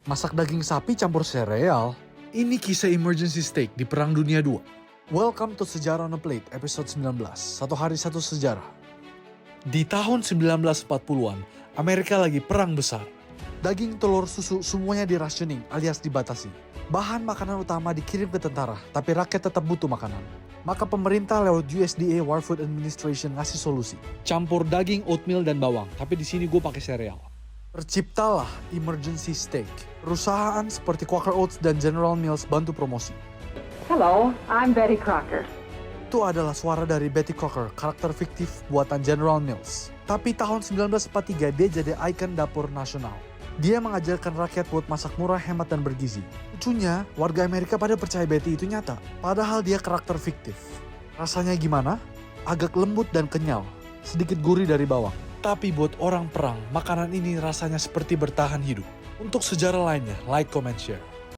Masak daging sapi campur sereal? Ini kisah emergency steak di Perang Dunia II. Welcome to Sejarah on a Plate, episode 19. Satu hari satu sejarah. Di tahun 1940-an, Amerika lagi perang besar. Daging, telur, susu semuanya dirationing alias dibatasi. Bahan makanan utama dikirim ke tentara, tapi rakyat tetap butuh makanan. Maka pemerintah lewat USDA War Food Administration ngasih solusi. Campur daging, oatmeal, dan bawang, tapi di sini gue pakai sereal. Terciptalah emergency steak. Perusahaan seperti Quaker Oats dan General Mills bantu promosi. Hello, I'm Betty Crocker. Itu adalah suara dari Betty Crocker, karakter fiktif buatan General Mills. Tapi tahun 1943 dia jadi ikon dapur nasional. Dia mengajarkan rakyat buat masak murah, hemat, dan bergizi. Lucunya, warga Amerika pada percaya Betty itu nyata, padahal dia karakter fiktif. Rasanya gimana? Agak lembut dan kenyal, sedikit gurih dari bawang. Tapi buat orang perang, makanan ini rasanya seperti bertahan hidup. Untuk sejarah lainnya, like, comment, share.